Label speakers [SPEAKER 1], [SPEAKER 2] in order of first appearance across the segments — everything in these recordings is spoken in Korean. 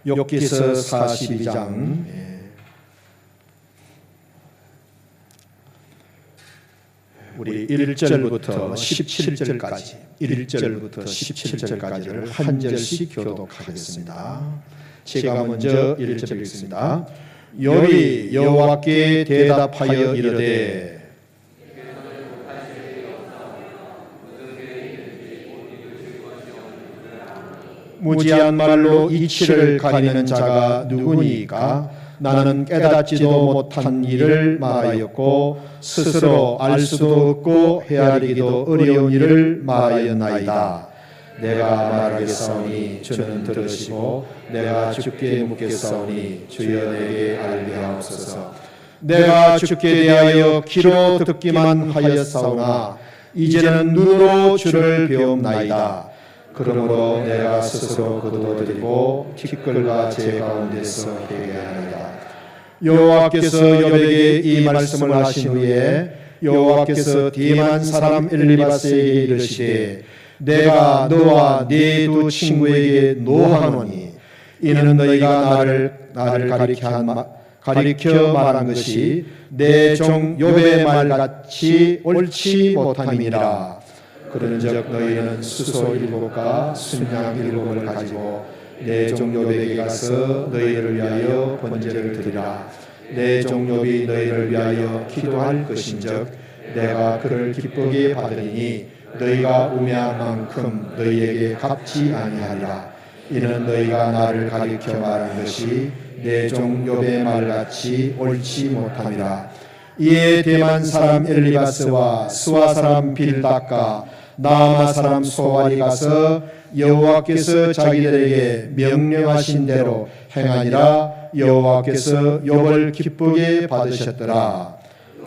[SPEAKER 1] 욥기서 42장 우리 1절부터 17절까지 1절부터 17절까지를 한 절씩 교독하겠습니다. 제가 먼저 1절 읽습니다. 욥이 여호와께 대답하여 이르되 무지한 말로 이치를 가리는 자가 누구니까? 나는 깨닫지도 못한 일을 말하였고 스스로 알 수도 없고 헤아리기도 어려운 일을 말하였나이다. 내가 말하겠사오니 주는 들으시고 내가 주께 묻겠사오니 주여 내게 알게 하옵소서. 내가 주께 대하여 귀로 듣기만 하였사오나 이제는 눈으로 주를 배움나이다. 그러므로 내가 스스로 거두어드리고 티끌과 제 가운데서 회개하리라. 여호와께서 욥에게 이 말씀을 하신 후에 여호와께서 대만 사람 엘리바스에게 이르시되 내가 너와 네 두 친구에게 노하노니 이는 너희가 나를 가리켜 말한 것이 내 종 욥의 말같이 옳지 못함이니라. 그런즉 너희는 수소 7과 순양 7을 가지고 내 종 욥에게 가서 너희를 위하여 번제를 드리라. 내 종 욥이 너희를 위하여 기도할 것인즉 내가 그를 기쁘게 받으리니 너희가 우매한 만큼 너희에게 갚지 아니하리라. 이는 너희가 나를 가리켜 말한 것이 내 종 욥의 말같이 옳지 못함이라. 이에 대만 사람 엘리바스와 스와 사람 빌닷과 나아마 사람 소알이 가서 여호와께서 자기들에게 명령하신 대로 행하니라. 여호와께서 욥을 기쁘게 받으셨더라.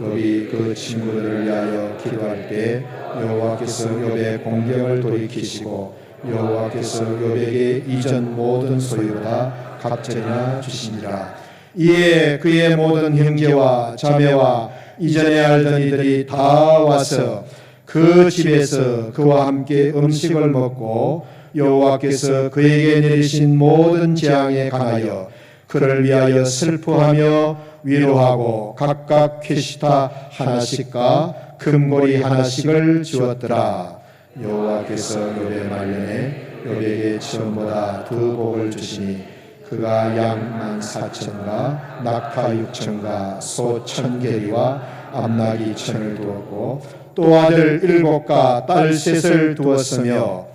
[SPEAKER 1] 욥이 그 친구들을 위하여 기도할 때 여호와께서 욥의 공경을 돌이키시고 여호와께서 욥에게 이전 모든 소유보다 갑절이나 주시니라. 이에 그의 모든 형제와 자매와 이전에 알던 이들이 다 와서 그 집에서 그와 함께 음식을 먹고 여호와께서 그에게 내리신 모든 재앙에 관하여 그를 위하여 슬퍼하며 위로하고 각각 퀘시타 하나씩과 금고리 하나씩을 주었더라. 여호와께서 욥의 말년에 욥에게 처음보다 두 복을 주시니 그가 양 14,000과 낙타 6,000과 소 1,000개리와 암나귀 1,000을 두었고 또 아들 7과 딸 3을 두었으며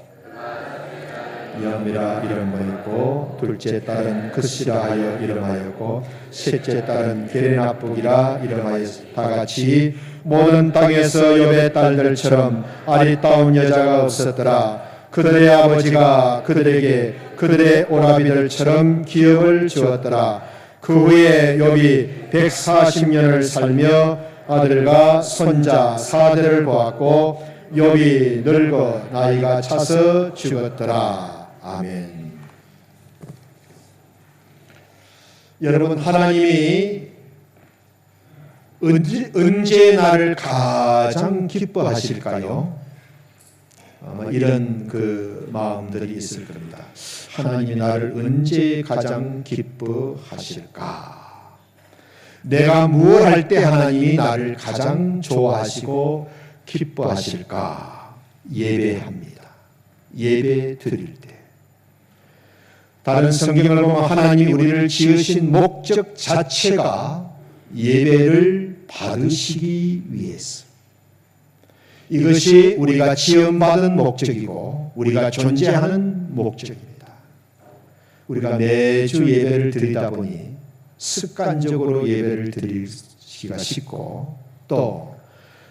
[SPEAKER 1] 여미라 이름하였고 둘째 딸은 그시라 하여 이름하였고 셋째 딸은 게레나북이라 이름하여 다같이 모든 땅에서 욥의 딸들처럼 아리따운 여자가 없었더라. 그들의 아버지가 그들에게 그들의 오라비들처럼 기업을 주었더라. 그 후에 욥이 140년을 살며 아들과 손자 4대를 보았고 욥이 늙어 나이가 차서 죽었더라. 아멘. 여러분, 하나님이 언제 나를 가장 기뻐하실까요? 아마 이런 그 마음들이 있을 겁니다. 하나님이 나를 언제 가장 기뻐하실까? 내가 무엇 할 때 하나님이 나를 가장 좋아하시고 기뻐하실까? 예배합니다. 예배 드릴 때. 다른 성경을 보면 하나님이 우리를 지으신 목적 자체가 예배를 받으시기 위해서. 이것이 우리가 지음받은 목적이고 우리가 존재하는 목적입니다. 우리가 매주 예배를 드리다 보니 습관적으로 예배를 드리기가 쉽고 또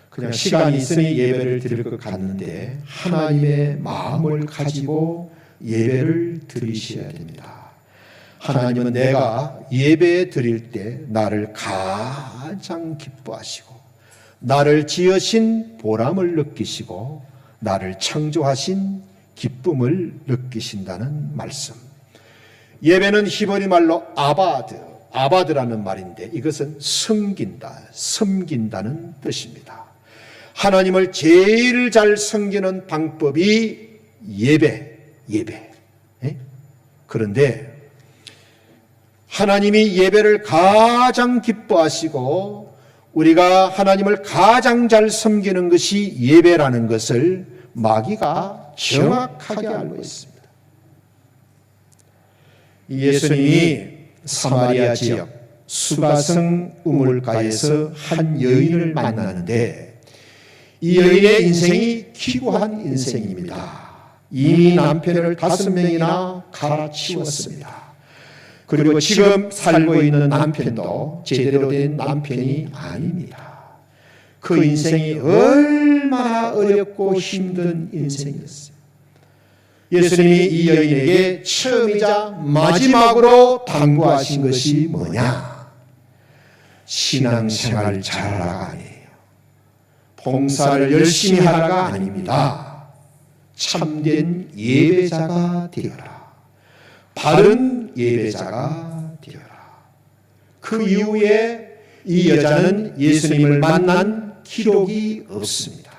[SPEAKER 1] 그냥 시간이 있으니 예배를 드릴 것 같는데 하나님의 마음을 가지고 예배를 드리셔야 됩니다. 하나님은 내가 예배 드릴 때 나를 가장 기뻐하시고 나를 지으신 보람을 느끼시고 나를 창조하신 기쁨을 느끼신다는 말씀. 예배는 히브리 말로 아바드라는 말인데 이것은 섬긴다는 뜻입니다. 하나님을 제일 잘 섬기는 방법이 예배. 그런데 하나님이 예배를 가장 기뻐하시고 우리가 하나님을 가장 잘 섬기는 것이 예배라는 것을 마귀가 정확하게 알고 있습니다. 예수님이 사마리아 지역 수가성 우물가에서 한 여인을 만나는데 이 여인의 인생이 기구한 인생입니다. 이미 남편을 5명이나 갈아치웠습니다. 그리고 지금 살고 있는 남편도 제대로 된 남편이 아닙니다. 그 인생이 얼마나 어렵고 힘든 인생이었어요. 예수님이 이 여인에게 처음이자 마지막으로 당부하신 것이 뭐냐? 신앙생활 잘하라가 아니에요. 봉사를 열심히 하라가 아닙니다. 참된 예배자가 되어라. 바른 예배자가 되어라. 그 이후에 이 여자는 예수님을 만난 기록이 없습니다.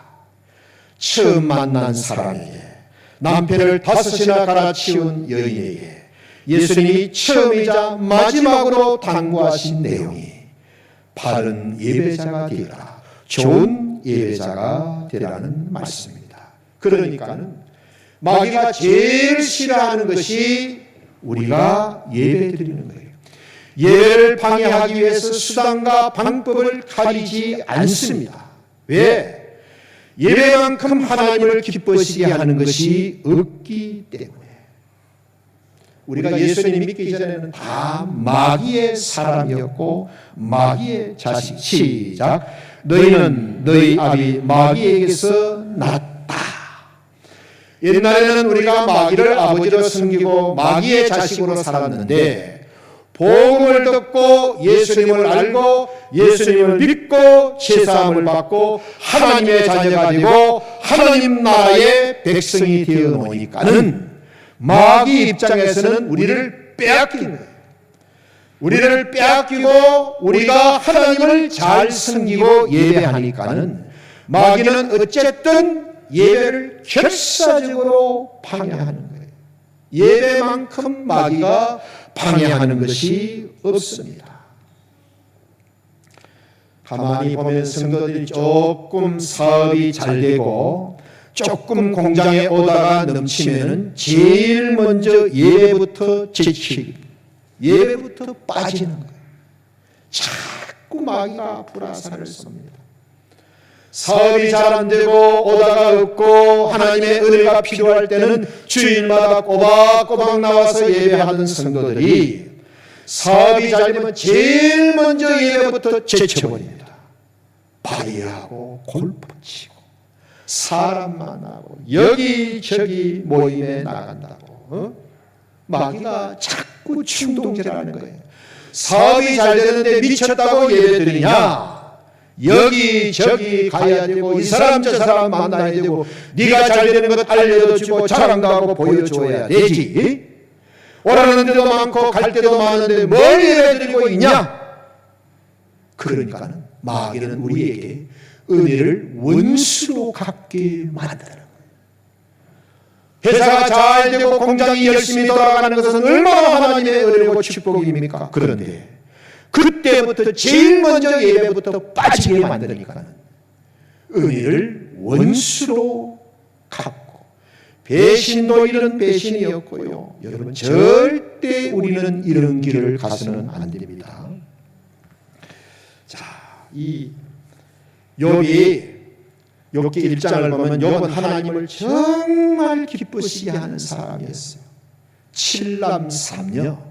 [SPEAKER 1] 처음 만난 사람에게, 남편을 5이나 갈아치운 여인에게 예수님이 처음이자 마지막으로 당부하신 내용이 바른 예배자가 되어라, 좋은 예배자가 되라는 말씀입니다. 그러니까는 마귀가 제일 싫어하는 것이 우리가 예배 드리는 거예요. 예배를 방해하기 위해서 수단과 방법을 가리지 않습니다. 왜? 예배만큼 하나님을 기쁘시게 하는 것이 없기 때문에. 우리가 예수님 믿기 전에는 다 마귀의 사람이었고 마귀의 자식. 시작. 너희는 너희 아비 마귀에게서 났다. 옛날에는 우리가 마귀를 아버지로 섬기고 마귀의 자식으로 살았는데 복음을 듣고 예수님을 알고 예수님을 믿고 제사함을 받고 하나님의 자녀가 되고 하나님 나라의 백성이 되어 놓으니까는 마귀 입장에서는 우리를 빼앗긴 거예요. 우리를 빼앗기고 우리가 하나님을 잘 섬기고 예배하니까는 마귀는 어쨌든 예배를 결사적으로 방해하는 거예요. 예배만큼 마귀가 방해하는 것이 없습니다. 가만히 보면 성도들이 조금 사업이 잘 되고 조금 공장에 오다가 넘치면은 제일 먼저 예배부터 제치기, 예배부터 빠지는 거예요. 자꾸 마귀가 불화살을 쏩니다. 사업이 잘 안 되고 오다가 없고 하나님의 은혜가 필요할 때는 주일마다 꼬박꼬박 나와서 예배하던 성도들이 사업이 잘 되면 제일 먼저 예배부터 제쳐버립니다. 파리하고 골프 치고 사람 만나고 여기저기 모임에 나간다고 마귀가 자꾸 충동질하는 거예요. 사업이 잘 되는데 미쳤다고 예배드리냐? 여기저기 가야 되고 이 사람 저 사람 만나야 되고 네가 잘 되는 것 알려도 주고 자랑도 하고 보여줘야 되지. 오라는 데도 많고 갈 데도 많은데 뭘 예배드리고 있냐? 그러니까는 마귀는 우리에게 은혜를 원수로 갖게 만드는 거예요. 회사가 잘 되고 공장이 열심히 돌아가는 것은 얼마나 하나님의 은혜고 축복입니까? 그런데 그때부터 제일 먼저 예배부터 빠지게 만드니까 은혜를 원수로 갚고 배신도 이런 배신이었고요. 여러분 절대 우리는 이런 길을 가서는 안 됩니다. 자, 이 욥이 욥기 1장을 보면 욥은 하나님을 정말 기쁘시게 하는 사람이었어요. 7남 3녀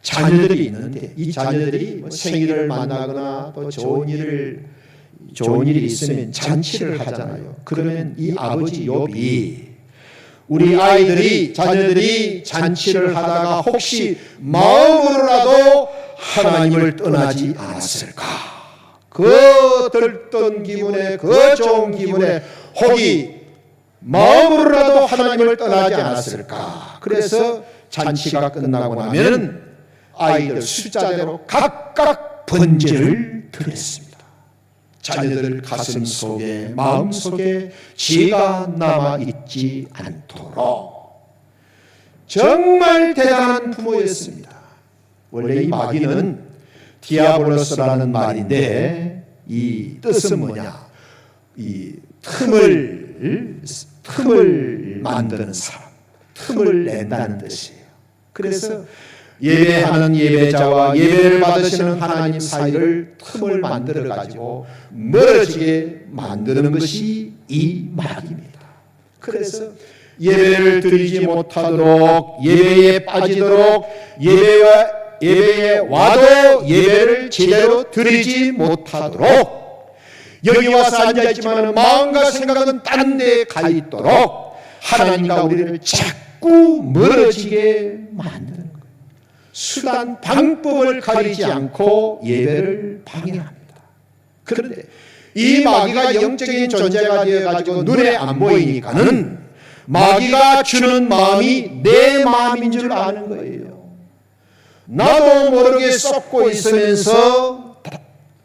[SPEAKER 1] 자녀들이 있는데 이 자녀들이 생일을 만나거나 또 좋은 일이 있으면 잔치를 하잖아요. 그러면 이 아버지 욥이 우리 자녀들이 잔치를 하다가 혹시 마음으로라도 하나님을 떠나지 않았을까? 그 들뜬 기분에 그 좋은 기분에 혹이 마음으로라도 하나님을 떠나지 않았을까? 그래서 잔치가 끝나고 나면 아이들 숫자대로 각각 번제를 드렸습니다. 자녀들 가슴 속에 마음 속에 죄가 남아있지 않도록 정말 대단한 부모였습니다. 원래 이 마귀는 디아블로스라는 말인데 이 뜻은 뭐냐? 이 틈을 만드는 사람, 틈을 낸다는 뜻이에요. 그래서 예배하는 예배자와 예배를 받으시는 하나님 사이를 틈을 만들어 가지고 멀어지게 만드는 것이 이 마귀입니다. 그래서 예배를 드리지 못하도록, 예배에 빠지도록, 예배에 와도 예배를 제대로 드리지 못하도록, 여기 와서 앉아있지만 마음과 생각은 딴 데 가 있도록 하나님과 우리를 자꾸 멀어지게 만드는 거예요. 수단, 방법을 가리지 않고 예배를 방해합니다. 그런데 이 마귀가 영적인 존재가 되어가지고 눈에 안 보이니까는 마귀가 주는 마음이 내 마음인 줄 아는 거예요. 나도 모르게 쏟고 있으면서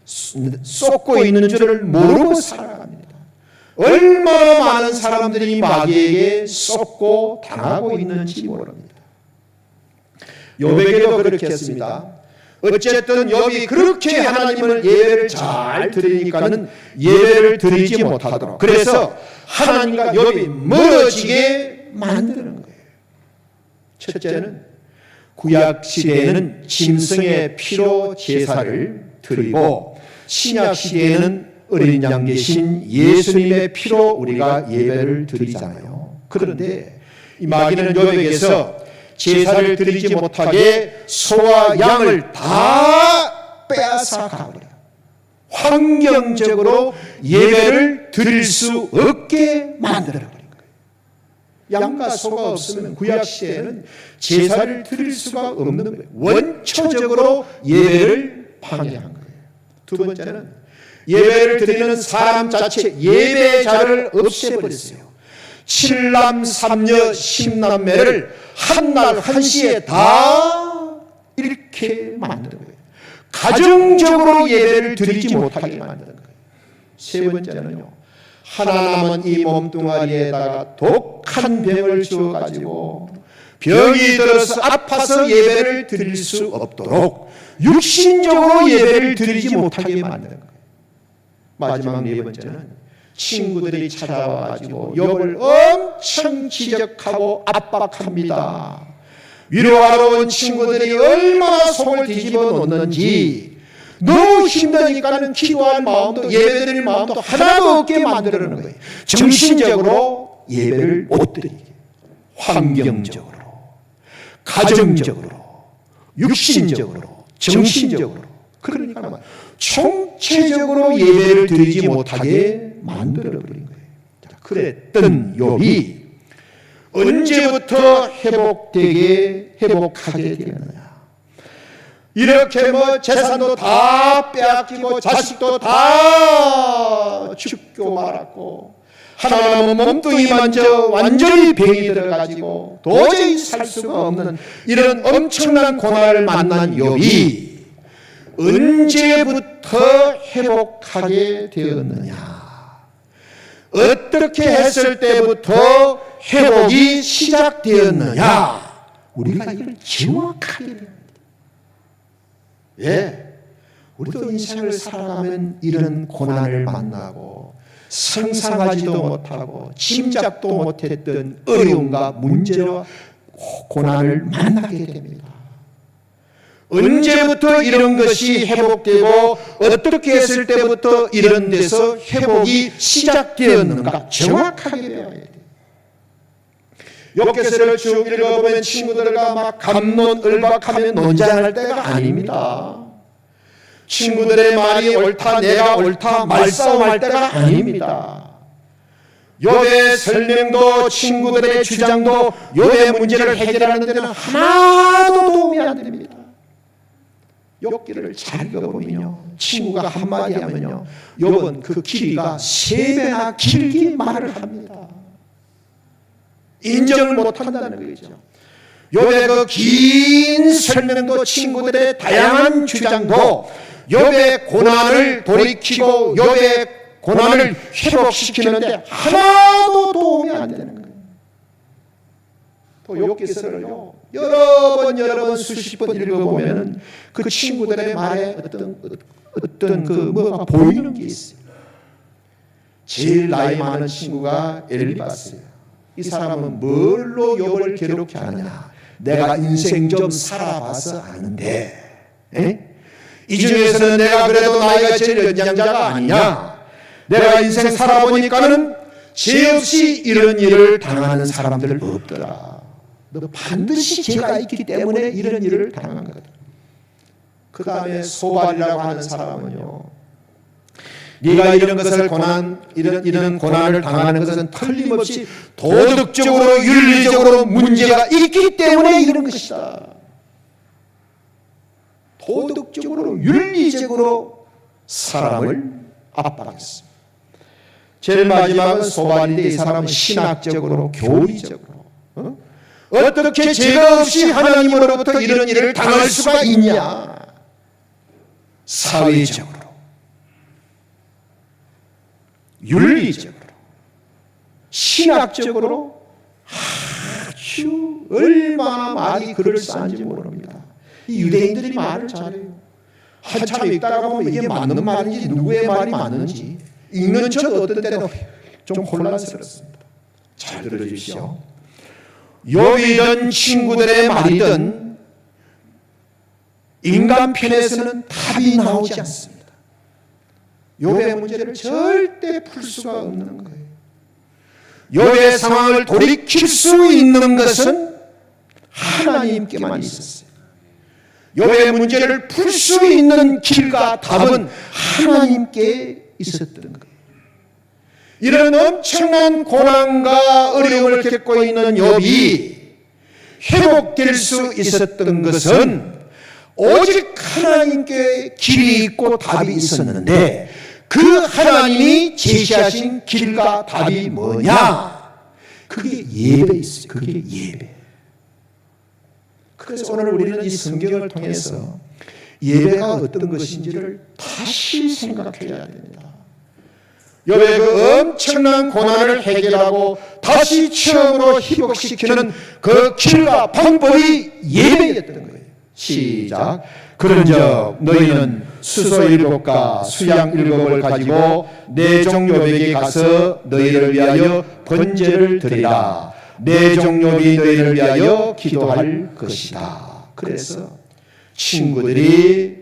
[SPEAKER 1] 쏟고 있는 줄을 모르고 살아갑니다. 얼마나 많은 사람들이 마귀에게 쏟고 당하고 있는지 모릅니다. 욥에게도 그렇게 했습니다. 어쨌든 욥이 그렇게 하나님을 예배를 잘 드리니까는 예배를 드리지 못하도록, 그래서 하나님과 욥이 멀어지게 만드는 거예요. 첫째는 구약 시대에는 짐승의 피로 제사를 드리고 신약 시대에는 어린 양 대신 예수님의 피로 우리가 예배를 드리잖아요. 그런데 이 마귀는 욥에게서 제사를 드리지 못하게 소와 양을 다 빼앗아 가버려요. 환경적으로 예배를 드릴 수 없게 만들어버린 거예요. 양과 소가 없으면 구약 시대에는 제사를 드릴 수가 없는 거예요. 원초적으로 예배를 방해한 거예요. 두 번째는 예배를 드리는 사람 자체, 예배자를 없애버렸어요. 7남 3녀 10남매를 한날 한시에 다 이렇게 만드는 거예요. 가정적으로 예배를 드리지 못하게 만드는 거예요. 세 번째는요, 하나 남은 이 몸뚱아리에다가 독한 병을 주어가지고 병이 들어서 아파서 예배를 드릴 수 없도록 육신적으로 예배를 드리지 못하게 만드는 거예요. 마지막 네 번째는 친구들이 찾아와가지고 욥을 엄청 지적하고 압박합니다. 위로하러 온 친구들이 얼마나 속을 뒤집어 놓는지, 너무 힘드니까는 기도할 마음도 예배드릴 마음도 하나도 없게 만들어놓는 거예요. 정신적으로 예배를 못 드리게, 환경적으로, 가정적으로, 육신적으로, 정신적으로, 그러니까 총체적으로 예배를 드리지 못하게 만들어버린 거예요. 그랬던 욥이 언제부터 회복하게 되었느냐? 이렇게 재산도 다 빼앗기고 자식도 다 죽고 말았고 하나 남은 몸뚱이만 완전히 병이 들어가지고 도저히 살 수가 없는 이런 엄청난 고난을 만난 욥이 언제부터 회복하게 되었느냐? 어떻게 했을 때부터 회복이 시작되었느냐? 우리가 이걸 정확하게 해야 합니다. 예, 우리도 인생을 살아가면 이런 고난을 만나고 상상하지도 못하고 짐작도 못했던 어려움과 문제와 고난을 만나게 됩니다. 언제부터 이런 것이 회복되고 어떻게 했을 때부터 이런 데서 회복이 시작되었는가 정확하게 배워야 돼요. 욥기서를 쭉 읽어보면 친구들과 막 갑론을박하며 논쟁할 때가 아닙니다. 친구들의 말이 옳다, 내가 옳다, 말싸움할 때가 아닙니다. 욥의 설명도 친구들의 주장도 욥의 문제를 해결하는 데는 하나도 도움이 안 됩니다. 욥기를 잘 읽어보면요, 친구가 한마디 하면요, 욥은 그 길이가 3배나 길게 말을 합니다. 인정을 못한다는 거죠. 욥의 그 긴 설명도 친구들의 다양한 주장도 욥의 고난을 돌이키고 욥의 고난을 회복시키는데 하나도 도움이 안 되는 거예요. 또 욥기서를요, 여러 번 수십 번 읽어보면 그 친구들의 말에 어떤 그 뭐가 보이는 게 있어요. 제일 나이 많은 친구가 엘리바스예요. 이 사람은 뭘로 욥을 괴롭게 하느냐? 내가 인생 좀 살아봐서 아는데, 이 중에서는 내가 그래도 나이가 제일 연장자가 아니냐? 내가 인생 살아보니까는 죄 없이 이런 일을 당하는 사람들 없더라. 너 반드시 죄가 있기 때문에 이런 일을 당한 거다. 그 다음에 소발이라고 하는 사람은요, 네가 이런 것을 이런 고난을 당하는 것은 틀림없이 도덕적으로 윤리적으로 문제가 있기 때문에 이런 것이다. 도덕적으로 윤리적으로 사람을 압박했습니다. 제일 마지막은 소발인데 이 사람은 신학적으로 교리적으로 어떻게 죄가 없이 하나님으로부터 이런 일을 당할 수가 있냐? 사회적으로, 윤리적으로, 신학적으로 아주 얼마나 말이 그럴싸한지 모릅니다. 이 유대인들이 말을 잘해요. 한참 읽다가 보면 이게 맞는 말인지 누구의 말이 맞는지 읽는 저도 어떤 때는 좀 혼란스럽습니다. 잘 들어주시오. 욥이든 친구들의 말이든 인간 편에서는 답이 나오지 않습니다. 욥의 문제를 절대 풀 수가 없는 거예요. 욥의 상황을 돌이킬 수 있는 것은 하나님께만 있었어요. 욥의 문제를 풀 수 있는 길과 답은 하나님께 있었던 거예요. 이런 엄청난 고난과 어려움을 겪고 있는 욥이 회복될 수 있었던 것은 오직 하나님께 길이 있고 답이 있었는데 그 하나님이 제시하신 길과 답이 뭐냐? 그게 예배에 있어요. 그게 예배. 그래서 오늘 우리는 이 성경을 통해서 예배가 어떤 것인지를 다시 생각해야 됩니다. 욥의 그 엄청난 고난을 해결하고 다시 처음으로 회복시키는 그 길과 방법이 예배였던 거예요. 시작. 그런즉 너희는 수소 7과 수양 7을 가지고 내 종 욥에게 가서 너희를 위하여 번제를 드리라. 내 종 욥이 너희를 위하여 기도할 것이다. 그래서 친구들이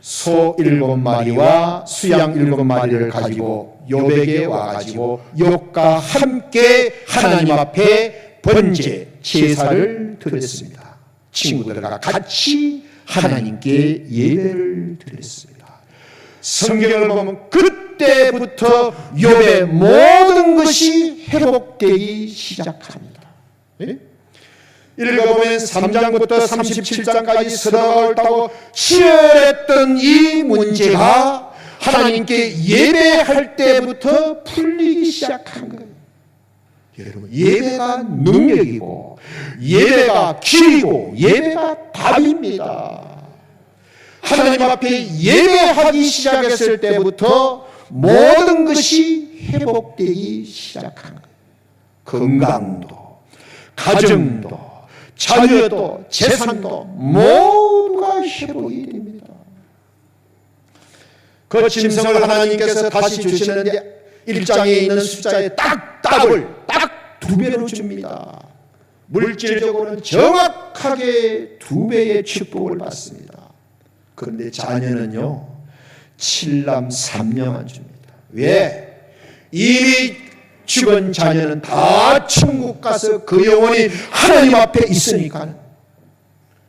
[SPEAKER 1] 소 7마리와 수양 7마리를 가지고 욥에게 와가지고 욥과 함께 하나님 앞에 번제 제사를 드렸습니다. 친구들과 같이 하나님께 예배를 드렸습니다. 성경을 보면 그때부터 욥의 모든 것이 회복되기 시작합니다. 읽어보면 3장부터 37장까지 서로가 옳다고 치열했던 이 문제가 하나님께 예배할 때부터 풀리기 시작한 거예요. 여러분, 예배가 능력이고 예배가 길이고 예배가 답입니다. 하나님 앞에 예배하기 시작했을 때부터 모든 것이 회복되기 시작한 거예요. 건강도, 가정도, 자녀도, 재산도 모두가 회복이 됩니다. 그 짐승을 하나님께서 다시 주시는데 1장에 있는 숫자에 딱 2배로 줍니다. 물질적으로는 정확하게 2배의 축복을 받습니다. 그런데 자녀는요 7남 3녀만 줍니다. 왜? 이미 죽은 자녀는 다 천국 가서 그 영혼이 하나님 앞에 있으니까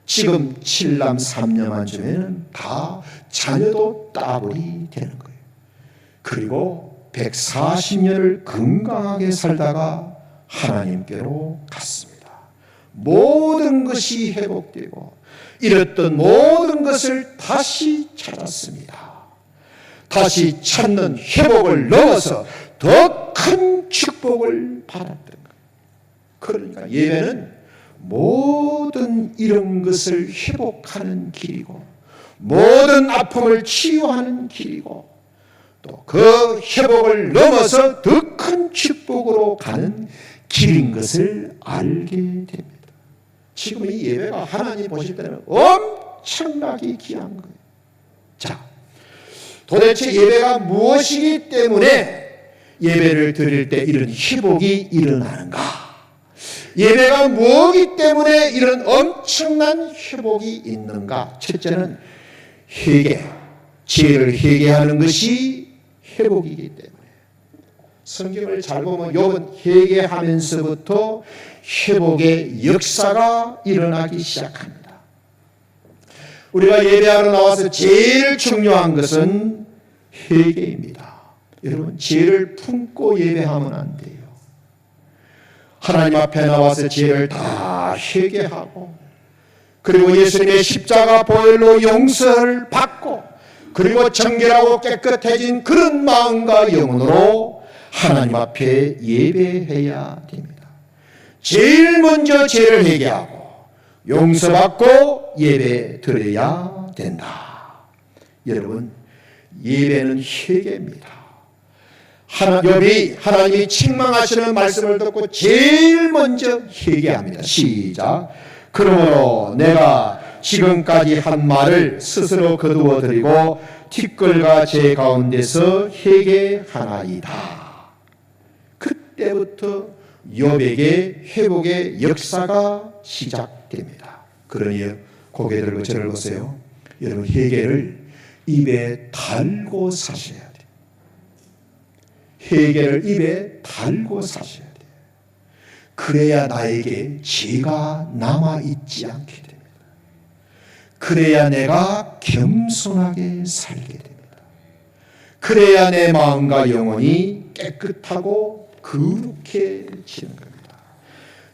[SPEAKER 1] 지금 7남 3녀만 주면 다 자녀도 따블이 되는 거예요. 그리고 140년을 건강하게 살다가 하나님께로 갔습니다. 모든 것이 회복되고 잃었던 모든 것을 다시 찾았습니다. 다시 찾는 회복을 넘어서 더 큰 축복을 받았던 거예요. 그러니까 예배는 모든 이런 것을 회복하는 길이고 모든 아픔을 치유하는 길이고 또 그 회복을 넘어서 더 큰 축복으로 가는 길인 것을 알게 됩니다. 지금 이 예배가 하나님 보실 때는 엄청나게 귀한 거예요. 자, 도대체 예배가 무엇이기 때문에 예배를 드릴 때 이런 회복이 일어나는가? 예배가 무엇이기 때문에 이런 엄청난 회복이 있는가? 첫째는 회개, 죄를 회개하는 것이 회복이기 때문에. 성경을 잘 보면 욥은 회개하면서부터 회복의 역사가 일어나기 시작합니다. 우리가 예배하러 나와서 제일 중요한 것은 회개입니다. 여러분, 죄를 품고 예배하면 안 돼요. 하나님 앞에 나와서 죄를 다 회개하고, 그리고 예수님의 십자가 보혈로 용서를 받고, 그리고 정결하고 깨끗해진 그런 마음과 영혼으로 하나님 앞에 예배해야 됩니다. 제일 먼저 죄를 회개하고 용서받고 예배 드려야 된다. 여러분, 예배는 회개입니다. 욥이 하나님이 책망하시는 말씀을 듣고 제일 먼저 회개합니다. 시작. 그러므로 내가 지금까지 한 말을 스스로 거두어 드리고 티끌과 제 가운데서 회개하나이다. 그때부터 욥에게 회복의 역사가 시작됩니다. 그러니 고개 들고 저를 보세요. 여러분, 회개를 입에 달고 사셔야 돼요. 회개를 입에 달고 사셔야 돼요. 그래야 나에게 죄가 남아있지 않게 됩니다. 그래야 내가 겸손하게 살게 됩니다. 그래야 내 마음과 영혼이 깨끗하고 거룩해지는 겁니다.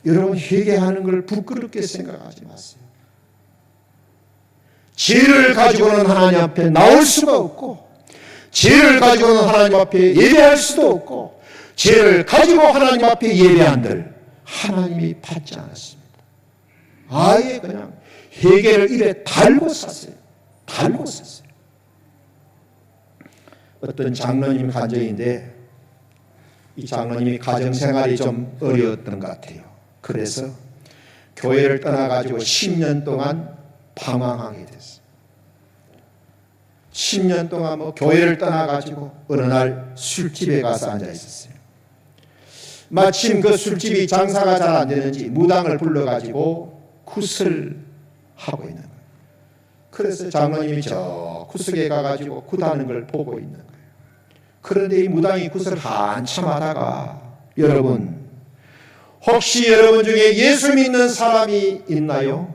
[SPEAKER 1] 여러분, 회개하는 걸 부끄럽게 생각하지 마세요. 죄를 가지고는 하나님 앞에 나올 수가 없고, 죄를 가지고는 하나님 앞에 예배할 수도 없고, 죄를 가지고 하나님 앞에 예배한들 하나님이 받지 않았습니다. 아예 그냥 회개를 입에 달고 샀어요. 달고 샀어요. 어떤 장로님 간증인데, 이 장로님이 가정생활이 좀 어려웠던 것 같아요. 그래서 교회를 떠나가지고 10년 동안 방황하게 됐어요. 10년 동안 교회를 떠나가지고 어느 날 술집에 가서 앉아 있었어요. 마침 그 술집이 장사가 잘 안 되는지 무당을 불러가지고 굿을 하고 있는 거예요. 그래서 장로님이 저 구석에 가가지고 굿하는 걸 보고 있는 거예요. 그런데 이 무당이 굿을 한참 하다가, 여러분, 혹시 여러분 중에 예수 믿는 사람이 있나요?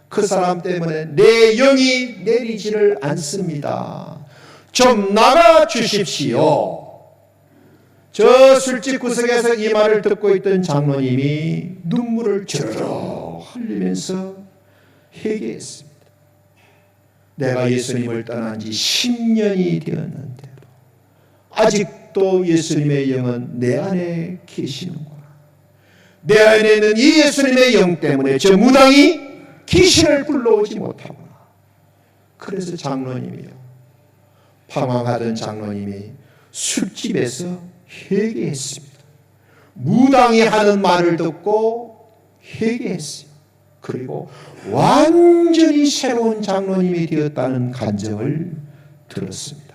[SPEAKER 1] 그 사람 때문에 내 영이 내리지를 않습니다. 좀 나가 주십시오. 저 술집 구석에서 이 말을 듣고 있던 장로님이 눈물을 주르륵 흘리면서 회개했습니다. 내가 예수님을 떠난 지 10년이 되었는데도 아직도 예수님의 영은 내 안에 계시는구나. 내 안에 있는 이 예수님의 영 때문에 저 무당이 귀신을 불러오지 못하구나. 그래서 장로님이요, 방황하던 장로님이 술집에서 회개했습니다. 무당이 하는 말을 듣고 회개했어요. 그리고 완전히 새로운 장로님이 되었다는 간증을 들었습니다.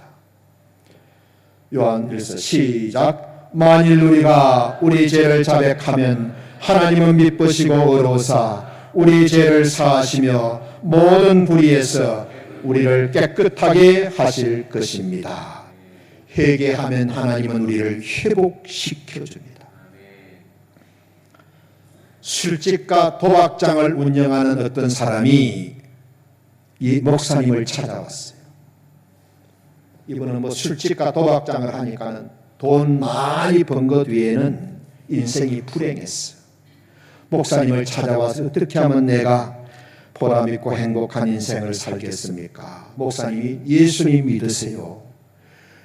[SPEAKER 1] 요한 1서 시작. 만일 우리가 우리 죄를 자백하면 하나님은 미쁘시고 의로우사 우리 죄를 사하시며 모든 불의에서 우리를 깨끗하게 하실 것입니다. 회개하면 하나님은 우리를 회복시켜 줍니다. 술집과 도박장을 운영하는 어떤 사람이 이 목사님을 찾아왔어요. 이분은 술집과 도박장을 하니까는 돈 많이 번 것 외에는 인생이 불행했어. 목사님을 찾아와서 어떻게 하면 내가 보람 있고 행복한 인생을 살겠습니까? 목사님이 예수님 믿으세요.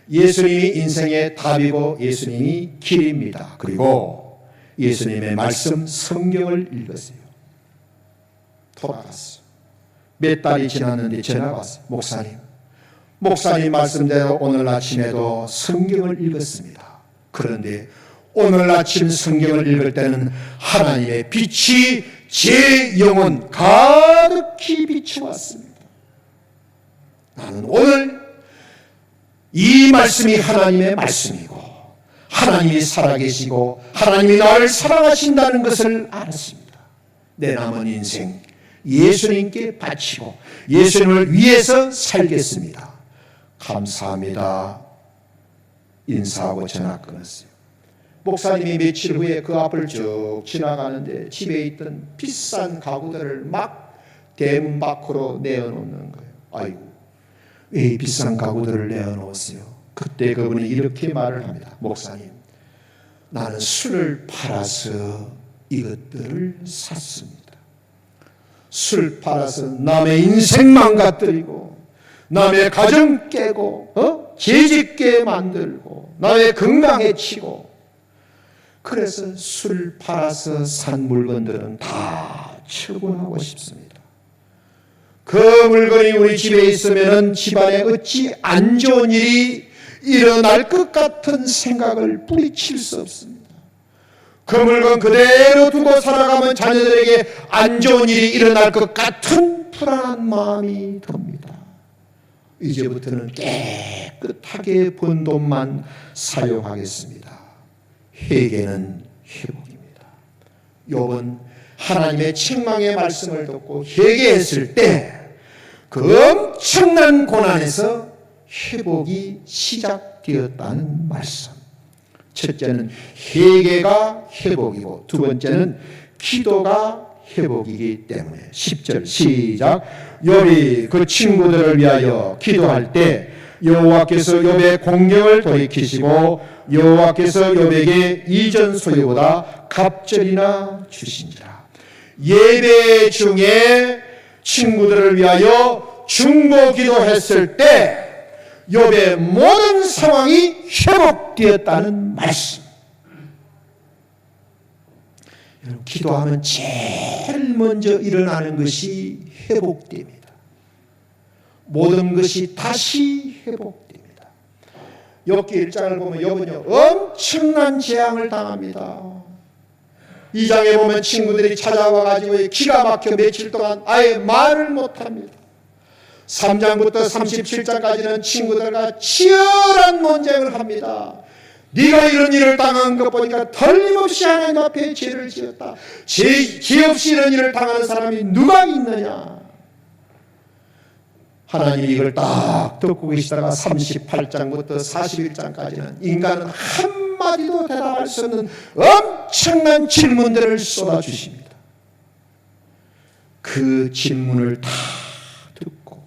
[SPEAKER 1] 예수님이 인생의 답이고 예수님이 길입니다. 그리고 예수님의 말씀 성경을 읽으세요. 돌아갔어. 몇 달이 지났는데 전화가 왔어요. 목사님 말씀대로 오늘 아침에도 성경을 읽었습니다. 그런데 오늘 아침 성경을 읽을 때는 하나님의 빛이 제 영혼 가득히 비춰왔습니다. 나는 오늘 이 말씀이 하나님의 말씀이고 하나님이 살아계시고 하나님이 나를 사랑하신다는 것을 알았습니다. 내 남은 인생 예수님께 바치고 예수님을 위해서 살겠습니다. 감사합니다. 인사하고 전화 끊었어요. 목사님이 며칠 후에 그 앞을 쭉 지나가는데 집에 있던 비싼 가구들을 막 대문 밖으로 내어놓는 거예요. 아이고, 왜 비싼 가구들을 내어놓았어요? 그때 그분이 이렇게 말을 합니다. 목사님, 나는 술을 팔아서 이것들을 샀습니다. 술 팔아서 남의 인생 망가뜨리고 남의 가정 깨고 재짓게 만들고 남의 건강 해치고, 그래서 술 팔아서 산 물건들은 다 처분하고 싶습니다. 그 물건이 우리 집에 있으면 집안에 어찌 안 좋은 일이 일어날 것 같은 생각을 뿌리칠 수 없습니다. 그 물건 그대로 두고 살아가면 자녀들에게 안 좋은 일이 일어날 것 같은 불안한 마음이 듭니다. 이제부터는 깨끗하게 번 돈만 사용하겠습니다. 회개는 회복입니다. 욥은 하나님의 책망의 말씀을 듣고 회개했을 때 그 엄청난 고난에서 회복이 시작되었다는 말씀. 첫째는 회개가 회복이고 두 번째는 기도가 회복이기 때문에 10절 시작. 욥이 그 친구들을 위하여 기도할 때 여호와께서 욥의 공경을 돌이키시고 여호와께서 욥에게 이전 소유보다 갑절이나 주신지라. 예배 중에 친구들을 위하여 중보 기도했을 때 욥의 모든 상황이 회복되었다는 말씀. 여러분, 기도하면 제일 먼저 일어나는 것이 회복됩니다. 모든 것이 다시 회복됩니다. 욥기 1장을 보면 욥은요 엄청난 재앙을 당합니다. 2장에 보면 친구들이 찾아와 가지고 기가 막혀 며칠 동안 아예 말을 못합니다. 3장부터 37장까지는 친구들과 치열한 논쟁을 합니다. 네가 이런 일을 당한 것 보니까 틀림없이 하나님 앞에 죄를 지었다. 죄 없이 이런 일을 당하는 사람이 누가 있느냐. 하나님이 이걸 딱 듣고 계시다가 38장부터 41장까지는 인간은 한마디도 대답할 수 없는 엄청난 질문들을 쏟아주십니다. 그 질문을 다 듣고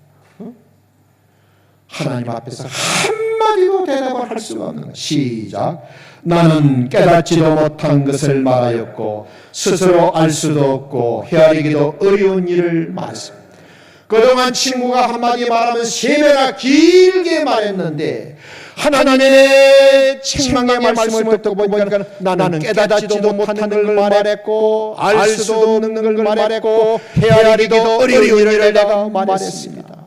[SPEAKER 1] 하나님 앞에서 한마디도 대답을 할 수가 없는 거예요. 시작. 나는 깨닫지도 못한 것을 말하였고 스스로 알 수도 없고 헤아리기도 어려운 일을 말했습니다. 그동안 친구가 한마디 말하면 3배나 길게 말했는데 하나님의 책망의 말씀을 듣고 보니까 나는 깨닫지도 못한 걸 말했고 알 수도 없는 걸 말했고 헤아리기도 어려운 일을 내가 말했습니다.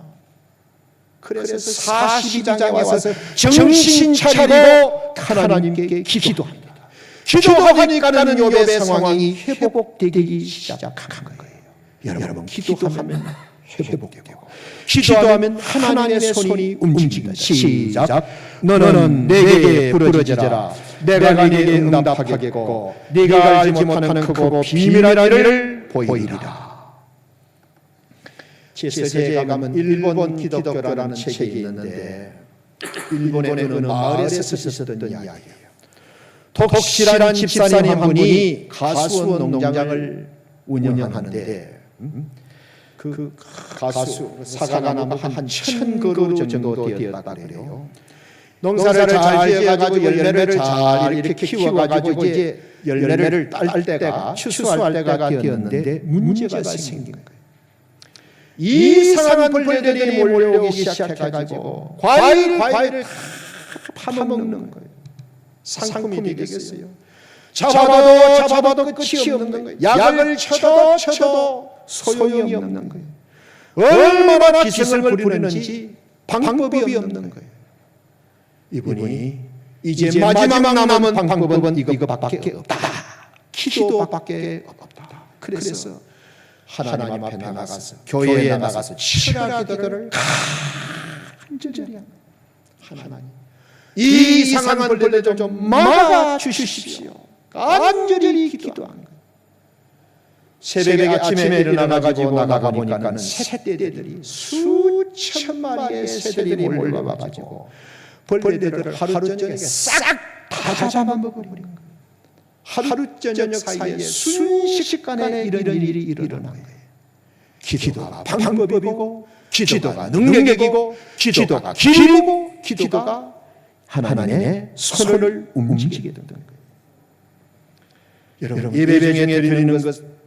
[SPEAKER 1] 그래서 42장에 와서 정신 차리고 하나님께 기도합니다. 기도하니까는 욥의 상황이 회복되기 시작한 거예요. 여러분, 기도하면 회복되고 기도하면 하나님의 손이 움직입니다. 시작. 너는 내게 부르짖으라. 내가 네게 응답하겠고 네가 알지 못하는 크고 비밀한 일을 보이리라. 제 세계에 가면 일본 기독교라는 책이 있는데 일본의 어느 마을에서 있었던 이야기예요. 독실한 집사님 한 분이 가수원 농장을 운영하는데 그 가수 사과나무가 한 1000그루 정도 되었다 그래요. 농사를 잘 지어가지고 열매를 잘 이렇게 키워가지고 이제 열매를 딸 때가 추수할 때가 되었는데 문제가 생긴 거예요. 이상한 벌레들이 몰려오기 시작해가지고 과일을 파먹는 거예요. 상품이 되겠어요. 잡아도 끝이 없는 거예요. 약을 쳐도 소용이 없는 거예요. 얼마나 기승을 부리는지 방법이 없는 거예요. 이분이 이제 마지막 남은 방법은 이거밖에 없다. 기도밖에 없다. 그래서 하나님 앞에 나가서 교회에 나가서 치라 기도를 간절히 합니다. 하나님, 이 이상한 벌레를 좀 막아주십시오. 간절히 기도한 거예요. 새벽에 아침에 일어나가지고 나가보니까는 새떼들이 수천 마리의 새들이 몰려와가지고 벌레들을 하루 저녁에 싹 다 잡아먹어버린 거예요. 하루 저녁 사이에 순식간에 이런 일이 일어난 거예요. 기도가 방법이고, 기도가 능력이고, 기도가 길이고, 기도가 하나님의 손을 움직이게 되는 거예요. 여러분, 예배 중에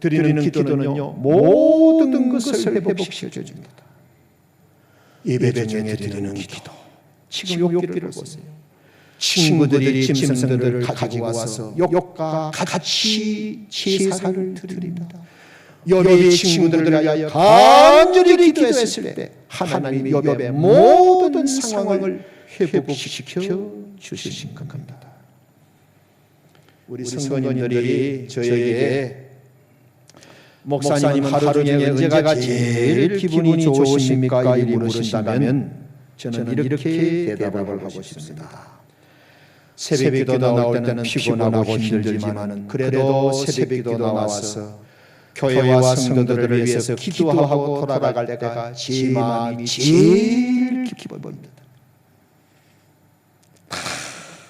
[SPEAKER 1] 드리는 기도는요, 모든 것을 회복시켜 줍니다. 예배 중에 드리는 기도. 지금 욕기를 보세요. 친구들이 짐승들을 가지고 와서 욕과 같이 제사를 드립니다. 욥의 친구들을 위하여 간절히 기도했을 때 하나님이 욥의 모든 상황을 회복시켜 주신 겁니다. 우리 성도님들이 저에게 목사님 하루 중에 언제가 제일 기분이 좋으십니까? 이렇게 물으신다면 저는 이렇게 대답을 하고 싶습니다. 새벽기도 나올 때는 피곤하고 힘들지만 그래도 새벽기도 나와서 교회와 성도들을 위해서 기도하고 돌아갈 때가 제 마음이 제일 기쁩니다.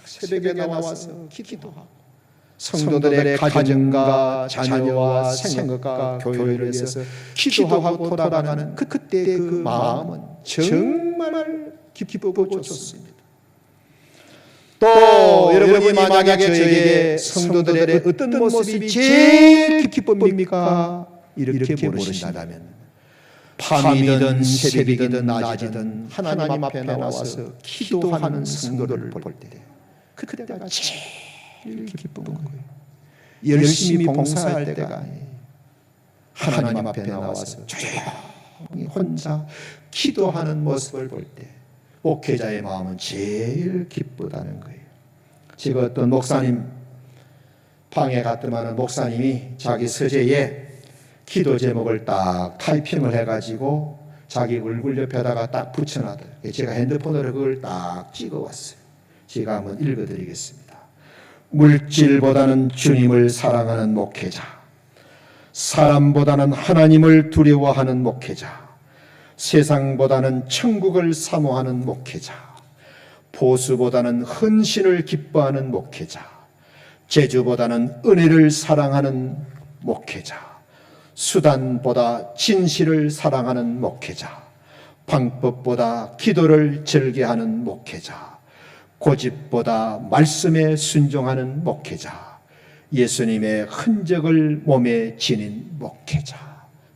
[SPEAKER 1] 새벽에 나와서 기도하고 성도들의 가정과 자녀와 생각과 교회를 위해서 기도하고 돌아가는 그때 그 마음은 정말 기쁘고 좋습니다. 또 여러분이 만약에 저에게 성도들의 어떤 모습이 제일 기쁩니까? 이렇게 물으신다면 밤이든 새벽이든 낮이든 하나님 앞에 나와서 기도하는 성도를 볼 때 그때가 제일 기쁜 거예요. 열심히 봉사할 때가 하나님 앞에 나와서 조용히 혼자 기도하는 모습을 볼 때 목회자의 마음은 제일 기쁘다는 거예요. 제가 어떤 목사님 방에 갔더만은 목사님이 자기 서재에 기도 제목을 딱 타이핑을 해가지고 자기 얼굴 옆에다가 딱 붙여놨더라고요. 제가 핸드폰으로 그걸 딱 찍어왔어요. 제가 한번 읽어드리겠습니다. 물질보다는 주님을 사랑하는 목회자, 사람보다는 하나님을 두려워하는 목회자, 세상보다는 천국을 사모하는 목회자, 보수보다는 헌신을 기뻐하는 목회자, 재주보다는 은혜를 사랑하는 목회자, 수단보다 진실을 사랑하는 목회자, 방법보다 기도를 절개하는 목회자, 고집보다 말씀에 순종하는 목회자, 예수님의 흔적을 몸에 지닌 목회자.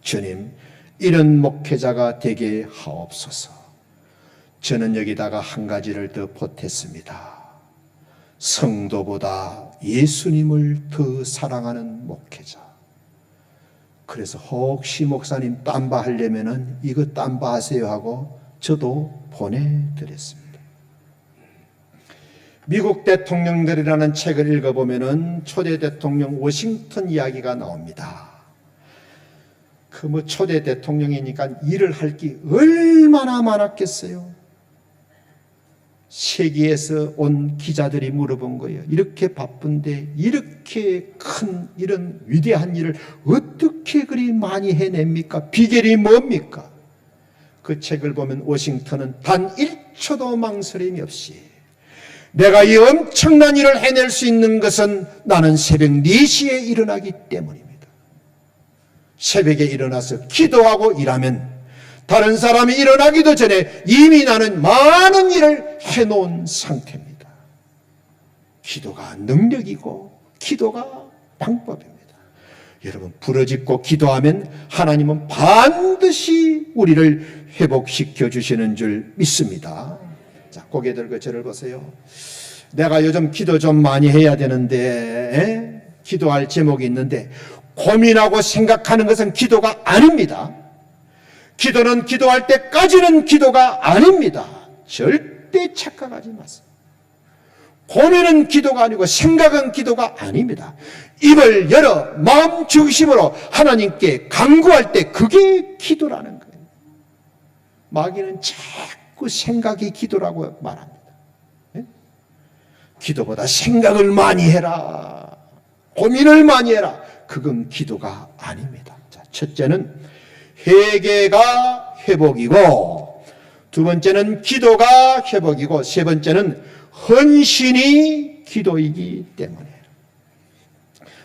[SPEAKER 1] 주님, 이런 목회자가 되게 하옵소서. 저는 여기다가 한 가지를 더 보탰습니다. 성도보다 예수님을 더 사랑하는 목회자. 그래서 혹시 목사님 딴바 하려면은 이거 딴바 하세요 하고 저도 보내드렸습니다. 미국 대통령들이라는 책을 읽어보면은 초대 대통령 워싱턴 이야기가 나옵니다. 그 초대 대통령이니까 일을 할 게 얼마나 많았겠어요. 세계에서 온 기자들이 물어본 거예요. 이렇게 바쁜데 이렇게 큰 이런 위대한 일을 어떻게 그리 많이 해냅니까? 비결이 뭡니까? 그 책을 보면 워싱턴은 단 1초도 망설임이 없이 내가 이 엄청난 일을 해낼 수 있는 것은 나는 새벽 4시에 일어나기 때문입니다. 새벽에 일어나서 기도하고 일하면 다른 사람이 일어나기도 전에 이미 나는 많은 일을 해놓은 상태입니다. 기도가 능력이고 기도가 방법입니다. 여러분, 부르짖고 기도하면 하나님은 반드시 우리를 회복시켜 주시는 줄 믿습니다. 자, 고개 들고 저를 보세요. 내가 요즘 기도 좀 많이 해야 되는데 기도할 제목이 있는데 고민하고 생각하는 것은 기도가 아닙니다. 기도는 기도할 때까지는 기도가 아닙니다. 절대 착각하지 마세요. 고민은 기도가 아니고 생각은 기도가 아닙니다. 입을 열어 마음 중심으로 하나님께 간구할 때 그게 기도라는 거예요. 마귀는 자꾸 생각이 기도라고 말합니다. 기도보다 생각을 많이 해라, 고민을 많이 해라, 그건 기도가 아닙니다. 자, 첫째는 회개가 회복이고, 두 번째는 기도가 회복이고, 세 번째는 헌신이 기도이기 때문에.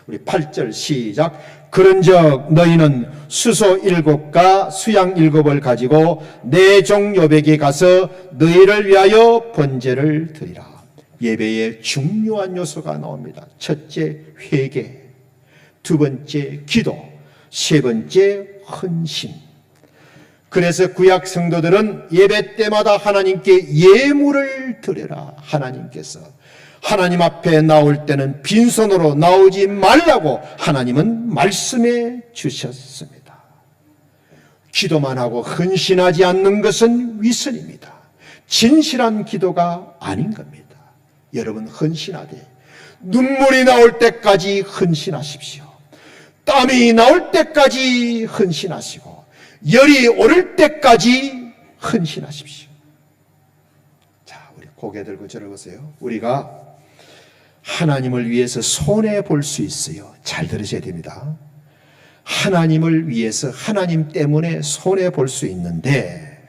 [SPEAKER 1] 우리 8절 시작. 그런즉 너희는 수소 7과 수양 7을 가지고 내 종 요백에 가서 너희를 위하여 번제를 드리라. 예배의 중요한 요소가 나옵니다. 첫째 회개, 두 번째 기도, 세 번째 헌신. 그래서 구약 성도들은 예배 때마다 하나님께 예물을 드려라. 하나님께서 하나님 앞에 나올 때는 빈손으로 나오지 말라고 하나님은 말씀해 주셨습니다. 기도만 하고 헌신하지 않는 것은 위선입니다. 진실한 기도가 아닌 겁니다. 여러분, 헌신하되 눈물이 나올 때까지 헌신하십시오. 땀이 나올 때까지 헌신하시고 열이 오를 때까지 헌신하십시오. 자, 우리 고개 들고 저를 보세요. 우리가 하나님을 위해서 손해볼 수 있어요. 잘 들으셔야 됩니다. 하나님을 위해서, 하나님 때문에 손해볼 수 있는데,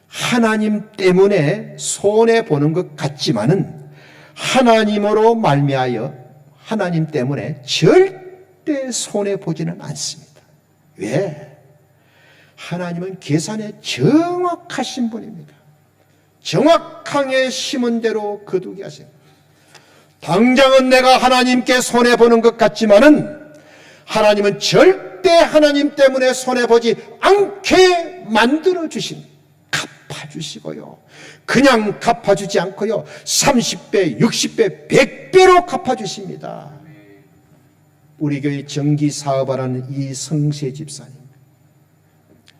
[SPEAKER 1] 하나님 때문에 손해보는 것 같지만은 하나님으로 말미암아 하나님 때문에 절대 손해보지는 않습니다. 왜? 하나님은 계산에 정확하신 분입니다. 정확하게 심은 대로 거두게 하십니다. 당장은 내가 하나님께 손해보는 것 같지만은 하나님은 절대 하나님 때문에 손해보지 않게 만들어주십니다. 갚아주시고요. 그냥 갚아주지 않고요. 30배, 60배, 100배로 갚아주십니다. 우리 교회 정기사업하는 이 성세 집사님,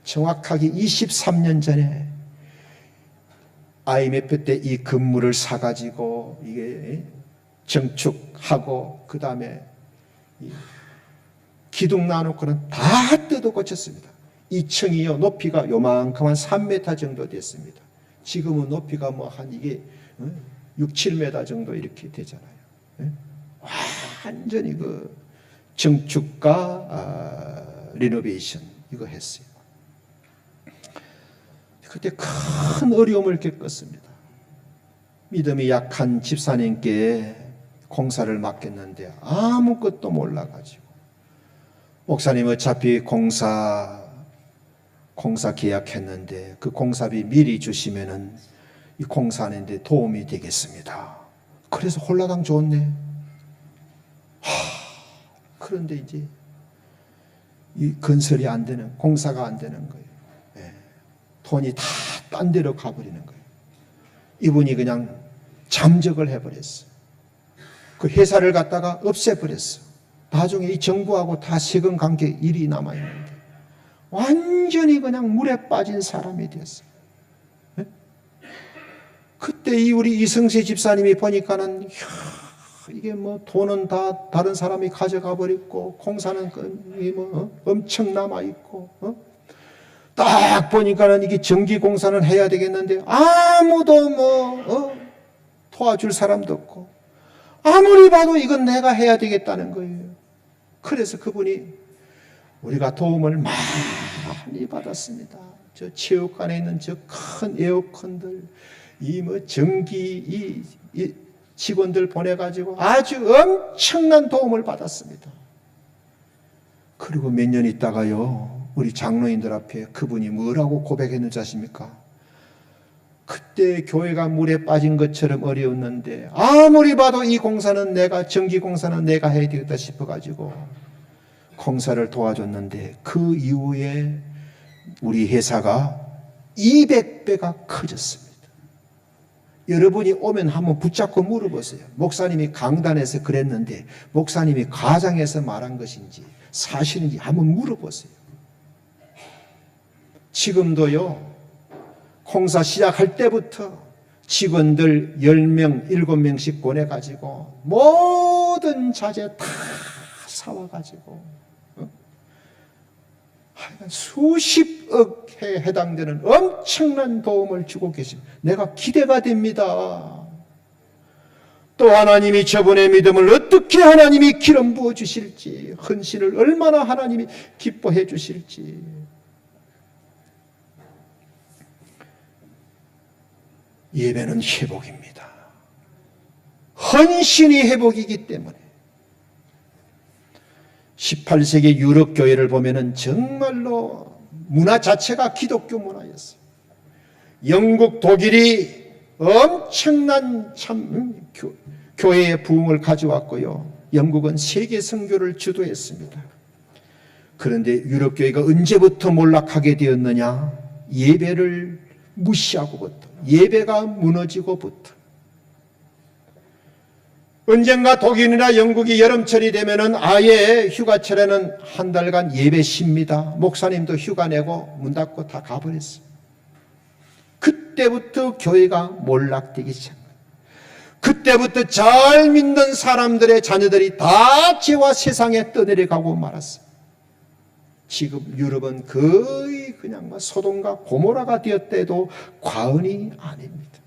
[SPEAKER 1] 정확하게 23년 전에 IMF 때 이 건물을 사가지고 이게 정축하고 그 다음에 기둥 놔놓고는 다 뜯어 고쳤습니다. 2층이요 높이가 요만큼 한 3m 정도 됐습니다. 지금은 높이가 뭐 한 이게 6, 7m 정도 이렇게 되잖아요. 완전히 그 정축과 리노베이션 이거 했어요. 그때 큰 어려움을 겪었습니다. 믿음이 약한 집사님께 공사를 맡겼는데 아무것도 몰라가지고, 목사님 어차피 공사 계약했는데 그 공사비 미리 주시면은 이 공사하는데 도움이 되겠습니다. 그래서 홀라당 좋네. 그런데 이제 이 건설이 안 되는, 공사가 안 되는 거예요. 돈이 다 딴 데로 가버리는 거예요. 이분이 그냥 잠적을 해버렸어요. 그 회사를 갖다가 없애버렸어. 나중에 이 정부하고 다 세금 관계 일이 남아있는데 완전히 그냥 물에 빠진 사람이 됐어요. 그때 우리 이성세 집사님이 보니까는 이게 뭐 돈은 다 다른 사람이 가져가 버렸고 공사는 엄청 남아있고 딱 보니까는 이게 전기 공사는 해야 되겠는데 아무도 도와줄 사람도 없고 아무리 봐도 이건 내가 해야 되겠다는 거예요. 그래서 그분이 우리가 도움을 많이 받았습니다. 저 체육관에 있는 저 큰 에어컨들, 전기 이 직원들 보내가지고 아주 엄청난 도움을 받았습니다. 그리고 몇 년 있다가요, 우리 장로인들 앞에 그분이 뭐라고 고백했는지 아십니까? 그때 교회가 물에 빠진 것처럼 어려웠는데 아무리 봐도 이 공사는 전기 공사는 내가 해야 되겠다 싶어가지고 공사를 도와줬는데 그 이후에 우리 회사가 200배가 커졌습니다. 여러분이 오면 한번 붙잡고 물어보세요. 목사님이 강단에서 그랬는데 목사님이 가장해서 말한 것인지 사실인지 한번 물어보세요. 지금도요, 공사 시작할 때부터 직원들 10명, 7명씩 보내가지고 모든 자재 다 사와가지고 수십억에 해당되는 엄청난 도움을 주고 계십니다. 내가 기대가 됩니다. 또 하나님이 저분의 믿음을 어떻게 하나님이 기름 부어 주실지, 헌신을 얼마나 하나님이 기뻐해 주실지. 예배는 회복입니다. 헌신이 회복이기 때문에 18세기 유럽 교회를 보면은 정말로 문화 자체가 기독교 문화였어요. 영국, 독일이 엄청난 참 교회의 부흥을 가져왔고요. 영국은 세계 선교를 주도했습니다. 그런데 유럽 교회가 언제부터 몰락하게 되었느냐? 예배를 무시하고부터, 예배가 무너지고부터. 언젠가 독일이나 영국이 여름철이 되면은 아예 휴가철에는 한 달간 예배 쉽니다. 목사님도 휴가 내고 문 닫고 다 가버렸어요. 그때부터 교회가 몰락되기 시작합니다. 그때부터 잘 믿는 사람들의 자녀들이 다 죄와 세상에 떠내려가고 말았어요. 지금 유럽은 거의 그냥 소돔과 고모라가 되었다 해도 과언이 아닙니다.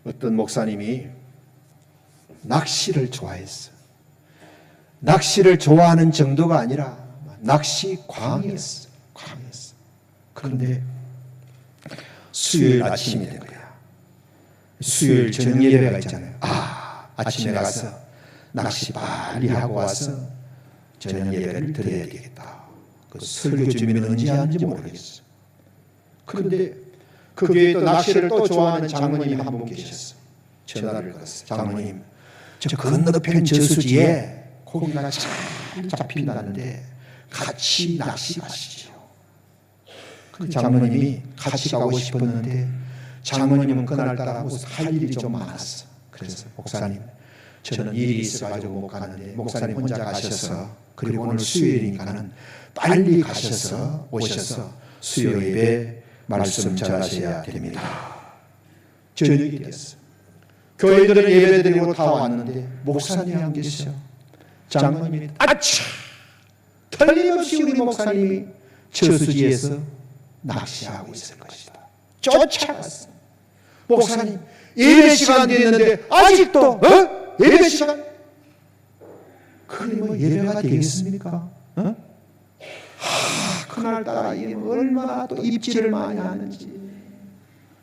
[SPEAKER 1] 어떤 목사님이 낚시를 좋아했어요. 낚시를 좋아하는 정도가 아니라 낚시 광이었어요. 그런데 수요일 아침이 된 거야. 수요일 저녁 예배가 있잖아요. 아침에 가서 낚시 빨리 하고 와서 저녁 예배를 드려야 되겠다. 그 설교 주민은 언제 하는지 모르겠어. 그런데 그 교회에 또 낚시를 또 좋아하는 장모님이 한 분 계셨어. 전화를 걸었어. 장모님, 저 건너편 저수지에 고기가 잘 잡힌다는데 같이 낚시 가시죠. 그 장모님이 같이 가고 싶었는데 장모님은 그날따라 할 일이 좀 많았어. 그래서 목사님, 저는 일이 있어가지고 못 가는데 목사님 혼자 가셔서, 그리고 오늘 수요일이니까는 빨리 가셔서 오셔서 수요 예배 말씀 전하셔야 됩니다. 저녁이 됐어. 교회들은 예배 드리고 다 왔는데 목사님이 안 계셔. 장모님이 아차! 틀림없이 우리 목사님이 저수지에서 낚시하고 있을 것이다. 쫓아갔어. 목사님, 예배 시간 됐는데 아직도 예배 시간? 그게 뭐 예배가 되겠습니까? 그날따라 얼마나 또 입질을 많이 하는지,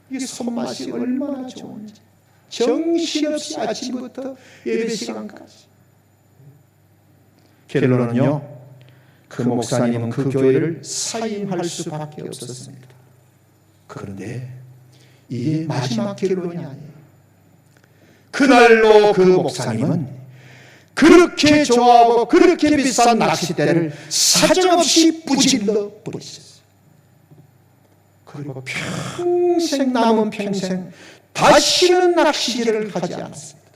[SPEAKER 1] 이게 손맛이 얼마나 좋은지, 정신없이 아침부터 예배 시간까지. 결론은요, 그 목사님은 그 교회를 사임할 수밖에 없었습니다. 그런데 이게 마지막 결론이 아니에요. 그날로 그 목사님은 그렇게 좋아하고 그렇게 비싼 낚싯대를 사정없이 부질러 버리셨어요. 그리고 남은 평생 다시는 낚시질을 하지 않았습니다.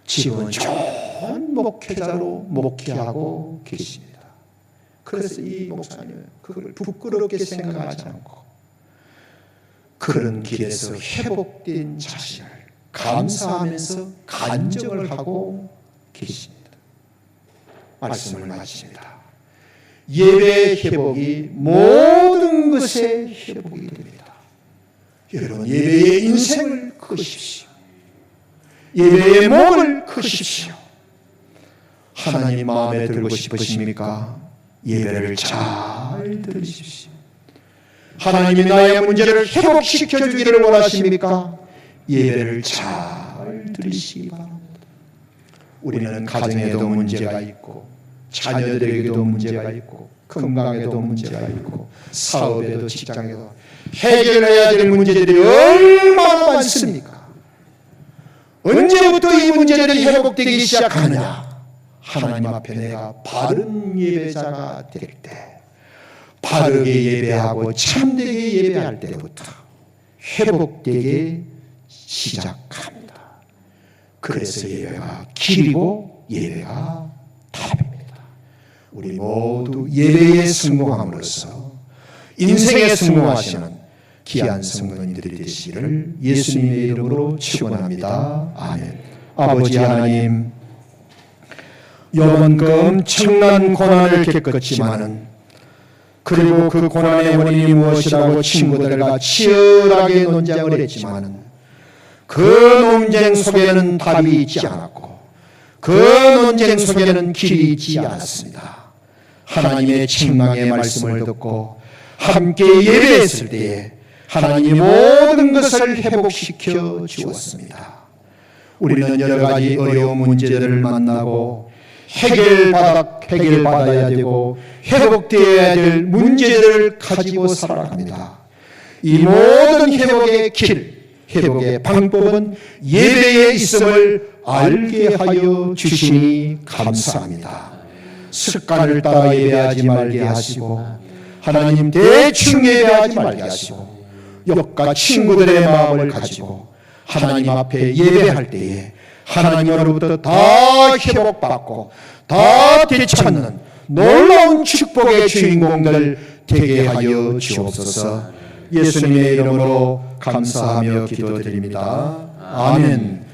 [SPEAKER 1] 지금은 좋은 목회자로 목회하고 계십니다. 그래서 이 목사님은 그걸 부끄럽게 생각하지 않고 그런 길에서 회복된 자신을 감사하면서 간증을 하고 계십니다. 말씀을 마칩니다. 예배의 회복이 모든 것의 회복이 됩니다. 여러분, 예배의 인생을 거십시오. 예배의 목을 거십시오. 하나님 마음에 들고 싶으십니까? 예배를 잘 들으십시오. 하나님이 나의 문제를 회복시켜 주기를 원하십니까? 예배를 잘 들으시기 바랍니다. 우리는 가정에도 문제가 있고, 자녀들에게도 문제가 있고, 건강에도 문제가 있고, 사업에도 직장에도 해결해야 될 문제들이 얼마나 많습니까? 언제부터 이 문제들이 회복되기 시작하느냐? 하나님 앞에 내가 바른 예배자가 될 때, 바르게 예배하고 참되게 예배할 때부터 회복되게 시작합니다. 그래서 예배가 길이고 예배가 답입니다. 우리 모두 예배에 성공함으로써 인생에 성공하시는 귀한 성도님들이 되시기를 예수님의 이름으로 축원합니다. 아멘. 아버지 하나님, 욥은 그 엄청난 고난을 겪었지만은, 그리고 그 고난의 원인이 무엇이라고 친구들과 치열하게 논쟁을 했지만은, 그 논쟁 속에는 답이 있지 않았고, 그 논쟁 속에는 길이 있지 않았습니다. 하나님의 책망의 말씀을 듣고 함께 예배했을 때에 하나님이 모든 것을 회복시켜 주었습니다. 우리는 여러 가지 어려운 문제들을 만나고 해결받아야 되고 회복되어야 될 문제들을 가지고 살아갑니다. 이 모든 회복의 길, 회복의 방법은 예배에 있음을 알게 하여 주시니 감사합니다. 습관을 따라 예배하지 말게 하시고, 하나님 대충 예배하지 말게 하시고, 욥과 친구들의 마음을 가지고 하나님 앞에 예배할 때에 하나님으로부터 다 회복받고 다 되찾는 놀라운 축복의 주인공들 되게 하여 주옵소서. 예수님의 이름으로 감사하며 기도드립니다. 아멘.